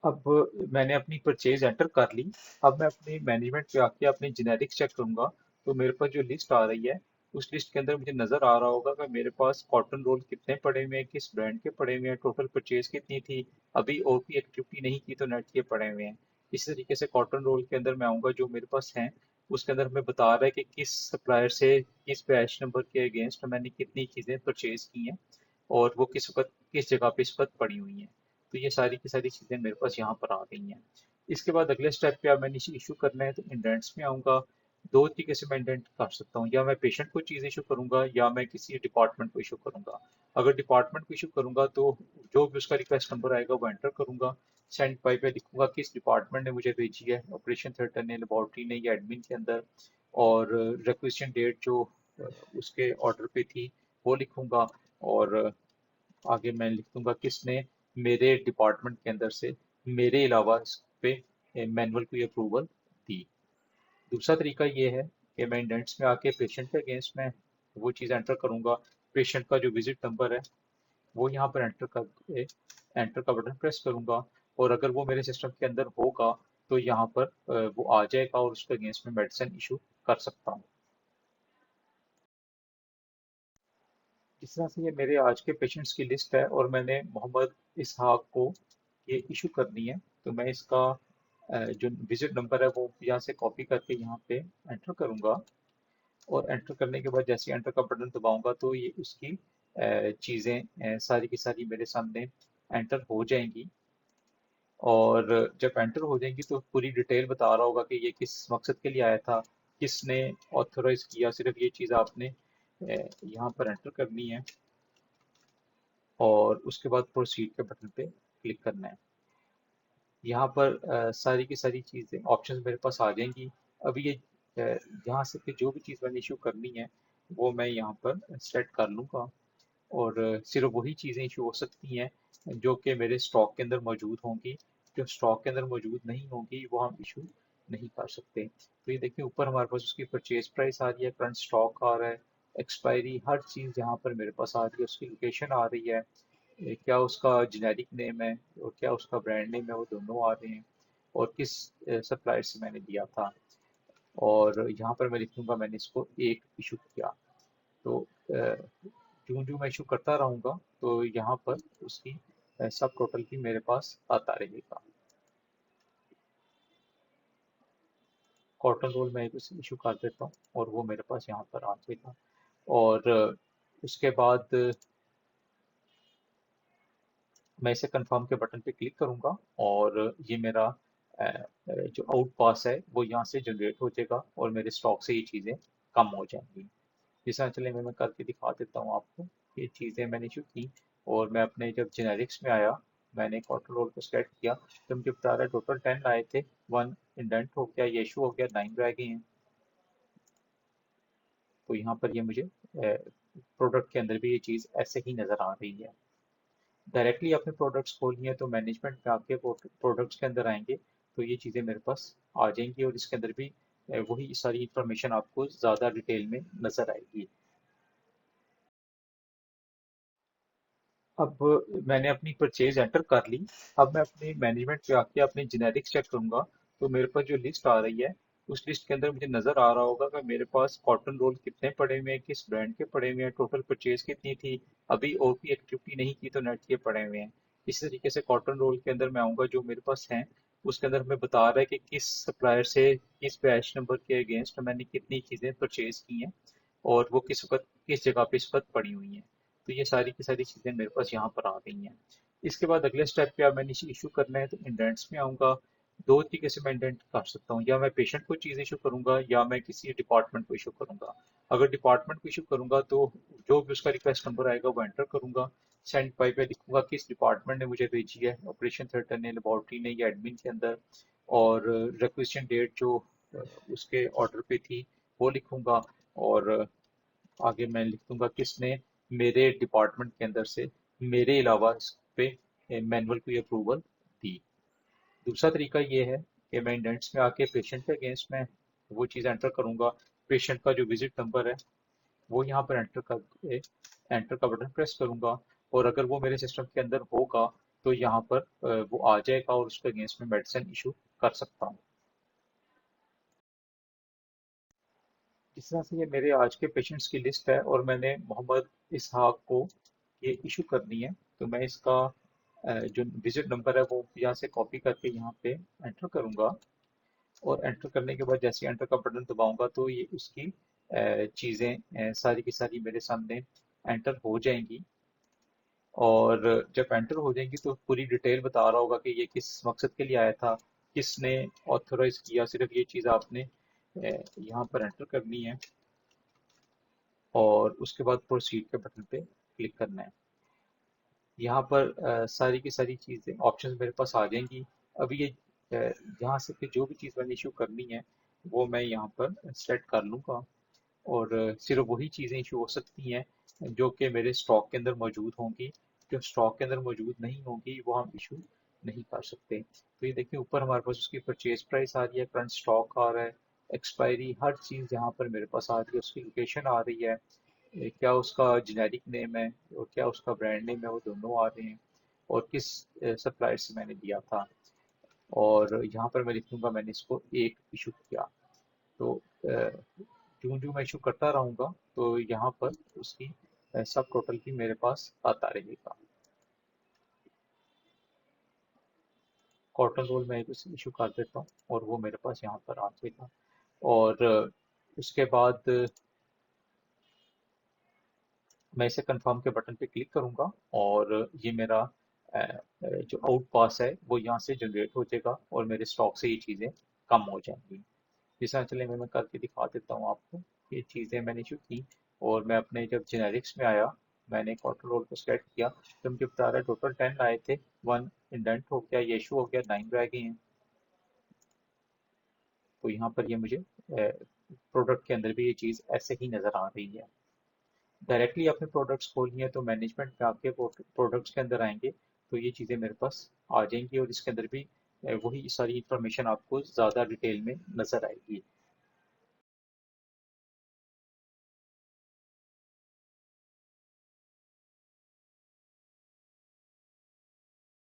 अब मैंने अपनी परचेज एंटर कर ली। अब मैं अपनी मैनेजमेंट पे आके अपनी जेनेरिक्स चेक करूंगा। तो मेरे पास जो लिस्ट आ रही है, उस लिस्ट के अंदर मुझे नजर आ रहा होगा कि मेरे पास कॉटन रोल कितने पड़े हुए हैं, किस ब्रांड के पड़े हुए हैं, टोटल परचेज कितनी थी, अभी और कोई एक्टिविटी नहीं की तो नेट के पड़े हुए हैं। इसी तरीके से कॉटन रोल के अंदर मैं आऊंगा, जो मेरे पास हैं उसके अंदर हमें बता रहा है कि किस सप्लायर से किस बैच नंबर के अगेंस्ट मैंने कितनी चीजें परचेज की हैं और वो किस वक्त किस जगह पे इस वक्त पड़ी हुई हैं। तो ये सारी की सारी चीज़ें मेरे पास यहाँ पर आ गई हैं। इसके बाद अगले स्टेप पे अब मैंने इशू करना है, तो इंडेंट्स में आऊँगा। दो तरीके से मैं इंडेंट कर सकता हूँ, या मैं पेशेंट को चीज़ इशू करूँगा या मैं किसी डिपार्टमेंट को इशू करूँगा। अगर डिपार्टमेंट को इशू करूँगा तो जो भी उसका रिक्वेस्ट नंबर आएगा वो एंटर करूँगा। सेंड बाई पे लिखूंगा किस डिपार्टमेंट ने मुझे भेजी है, ऑपरेशन थिएटर ने, लेबोरेटरी ने या एडमिन के अंदर, और रिक्वेशन डेट जो उसके ऑर्डर पे थी वो लिखूंगा। और आगे मैं लिख दूंगा किसने मेरे डिपार्टमेंट के अंदर से मेरे अलावा इस पे मैनुअल कोई अप्रूवल दी। दूसरा तरीका ये है कि मैं इंडेंट्स में आके पेशेंट के अगेंस्ट में वो चीज़ एंटर करूंगा। पेशेंट का जो विजिट नंबर है वो यहाँ पर एंटर करके एंटर का बटन प्रेस करूंगा। और अगर वो मेरे सिस्टम के अंदर होगा तो यहाँ पर वो आ जाएगा और उसके अगेंस्ट में मेडिसिन इशू कर सकता हूँ। इस तरह से ये मेरे आज के पेशेंट्स की लिस्ट है और मैंने मोहम्मद इसहाक को ये इशू करनी है। तो मैं इसका जो विजिट नंबर है वो यहाँ से कॉपी करके यहाँ पे एंटर करूँगा। और एंटर करने के बाद जैसे एंटर का बटन दबाऊंगा तो ये उसकी चीज़ें सारी की सारी मेरे सामने एंटर हो जाएंगी। और जब एंटर हो जाएंगी तो पूरी डिटेल बता रहा होगा कि ये किस मकसद के लिए आया था, किसने ऑथराइज किया। सिर्फ ये चीज़ आपने यहाँ पर एंटर करनी है और उसके बाद प्रोसीड के बटन पे क्लिक करना है। यहाँ पर सारी की सारी चीज़ें ऑप्शंस मेरे पास आ जाएंगी। अभी ये यहाँ से कि जो भी चीज़ मैंने इशू करनी है वो मैं यहाँ पर सेट कर लूँगा। और सिर्फ वही चीज़ें इशू हो सकती हैं जो कि मेरे स्टॉक के अंदर मौजूद होंगी। जो स्टॉक के अंदर मौजूद नहीं होंगी वो हम इशू नहीं कर सकते। तो ये देखिए ऊपर हमारे पास उसकी परचेज प्राइस आ रही है, करंट स्टॉक आ रहा है, एक्सपायरी, हर चीज़ यहाँ पर मेरे पास आ रही है, उसकी लोकेशन आ रही है, क्या उसका जेनेरिक नेम है और क्या उसका ब्रांड नेम है, वो दोनों आ रहे हैं, और किस सप्लायर से मैंने लिया था। और यहाँ पर मैं लिख दूंगा मैंने इसको एक इशू किया। तो जो जो मैं इशू करता रहूँगा तो यहाँ पर उसकी सब टोटल की मेरे पास आता रहेगा। कॉटन रोल मैं इशू कर देता हूँ और वो मेरे पास यहाँ पर आ जाएगा। और उसके बाद मैं इसे कंफर्म के बटन पे क्लिक करूंगा और ये मेरा जो आउट पास है वो यहाँ से जनरेट हो जाएगा और मेरे स्टॉक से ये चीज़ें कम हो जाएंगी। जिस तरह चले मैं करके दिखा देता हूँ आपको। ये चीज़ें मैंने इशू की और मैं अपने जब जेनेरिक्स में आया, मैंने कॉटन रोल को सेलेक्ट किया तो मुझे बता रहा है टोटल 10 आए थे, वन इंडेंट हो गया, ये इशू हो गया, 9 रह गए हैं। तो यहाँ पर ये मुझे प्रोडक्ट के अंदर भी ये चीज़ ऐसे ही नज़र आ रही है। डायरेक्टली अपने प्रोडक्ट्स खोलनी है तो मैनेजमेंट में आके प्रोडक्ट्स के अंदर आएंगे तो ये चीज़ें मेरे पास आ जाएंगी और इसके अंदर भी वही सारी इंफॉर्मेशन आपको ज़्यादा डिटेल में नज़र आएगी। अब मैंने अपनी परचेज एंटर कर ली। अब मैं अपनी मैनेजमेंट पे आके अपनी जेनेरिक्स चेक करूंगा। तो मेरे पास जो लिस्ट आ रही है उस लिस्ट के अंदर मुझे नजर आ रहा होगा कि मेरे पास कॉटन रोल कितने पड़े हुए हैं, किस ब्रांड के पड़े हुए हैं, टोटल परचेज कितनी थी, अभी और भी एक्टिविटी नहीं की तो नेट के पड़े हुए हैं। इसी तरीके से कॉटन रोल के अंदर मैं आऊंगा, जो मेरे पास हैं उसके अंदर हमें बता रहा है कि किस सप्लायर से किस बैच नंबर के अगेंस्ट मैंने कितनी चीजें परचेज की हैं और वो किस वक्त किस जगह पे इस वक्त पड़ी हुई हैं। तो ये सारी की सारी चीज़ें मेरे पास यहाँ पर आ गई हैं। इसके बाद अगले स्टेप पे अब मैंने इशू करना है, तो इंडेंट्स में आऊँगा। दो तरीके से मैं इंडेंट कर सकता हूँ, या मैं पेशेंट को चीज़ इशू करूँगा या मैं किसी डिपार्टमेंट को इशू करूँगा। अगर डिपार्टमेंट को इशू करूँगा तो जो भी उसका रिक्वेस्ट नंबर आएगा वो एंटर करूँगा। सेंड बाई पे लिखूंगा किस डिपार्टमेंट ने मुझे भेजी है, ऑपरेशन थिएटर ने, लेबोरेटरी ने या एडमिन के अंदर, और रिक्वेशन डेट जो उसके ऑर्डर पे थी वो लिखूंगा। और आगे मैं लिख दूंगा किसने मेरे डिपार्टमेंट के अंदर से मेरे अलावा इस पे मैनुअल कोई अप्रूवल दी। दूसरा तरीका ये है कि मैं इंडेंट्स में आके पेशेंट के अगेंस्ट में वो चीज़ एंटर करूंगा। पेशेंट का जो विजिट नंबर है वो यहाँ पर एंटर करके एंटर का बटन प्रेस करूंगा। और अगर वो मेरे सिस्टम के अंदर होगा तो यहाँ पर वो आ जाएगा और उसके अगेंस्ट में मेडिसिन इशू कर सकता हूँ। इस तरह से ये मेरे आज के पेशेंट्स की लिस्ट है और मैंने मोहम्मद इसहाक को ये इशू करनी है। तो मैं इसका जो विजिट नंबर है वो यहाँ से कॉपी करके यहाँ पे एंटर करूंगा, और एंटर करने के बाद जैसे एंटर का बटन दबाऊंगा तो ये उसकी चीज़ें सारी की सारी मेरे सामने एंटर हो जाएंगी। और जब एंटर हो जाएंगी तो पूरी डिटेल बता रहा होगा कि ये किस मकसद के लिए आया था, किसने ऑथराइज किया। सिर्फ ये चीज़ आपने यहाँ पर एंटर करनी है और उसके बाद प्रोसीड के बटन पे क्लिक करना है। यहाँ पर सारी की सारी चीज़ें ऑप्शंस मेरे पास आ जाएंगी। अभी ये यहाँ से फिर जो भी चीज़ मैंने इशू करनी है वो मैं यहाँ पर सेलेक्ट कर लूँगा, और सिर्फ वही चीज़ें इशू हो सकती हैं जो कि मेरे स्टॉक के अंदर मौजूद होंगी। जो स्टॉक के अंदर मौजूद नहीं होंगी वो हम इशू नहीं कर सकते। तो ये देखिए ऊपर हमारे पास उसकी परचेज प्राइस आ रही है, करंट स्टॉक आ रहा है, एक्सपायरी, हर चीज़ यहाँ पर मेरे पास आ रही है, उसकी लोकेशन आ रही है, क्या उसका जेनेरिक नेम है और क्या उसका ब्रांड नेम है, वो दोनों आ रहे हैं, और किस सप्लायर से मैंने लिया था। और यहाँ पर मैं लिखूंगा मैंने इसको एक इशू किया। तो जो जो मैं इशू करता रहूंगा तो यहाँ पर उसकी सब टोटल भी मेरे पास आता रहेगा। कॉटन रोल मैं एक इशू कर देता हूँ और वो मेरे पास यहाँ पर आ जाएगा। और उसके बाद मैं इसे कंफर्म के बटन पे क्लिक करूंगा और ये मेरा जो आउट पास है वो यहाँ से जनरेट हो जाएगा और मेरे स्टॉक से ये चीज़ें कम हो जाएंगी। जिस तरह चले मैं करके दिखा देता हूँ आपको। ये चीज़ें मैंने जो की, और मैं अपने जब जेनेरिक्स में आया मैंने कॉटन रोल को सेलेक्ट किया तो मुझे बता रहा है टोटल 10 आए थे, 1 इंडेंट हो गया, ये इशू हो गया, 9 रह गए हैं। तो यहाँ पर ये मुझे प्रोडक्ट के अंदर भी ये चीज़ ऐसे ही नज़र आ रही है। डायरेक्टली आपने प्रोडक्ट्स खोलनी है तो मैनेजमेंट में आपके प्रोडक्ट्स के अंदर आएंगे तो ये चीज़ें मेरे पास आ जाएंगी, और इसके अंदर भी वही सारी इंफॉर्मेशन आपको ज़्यादा डिटेल में नज़र आएगी।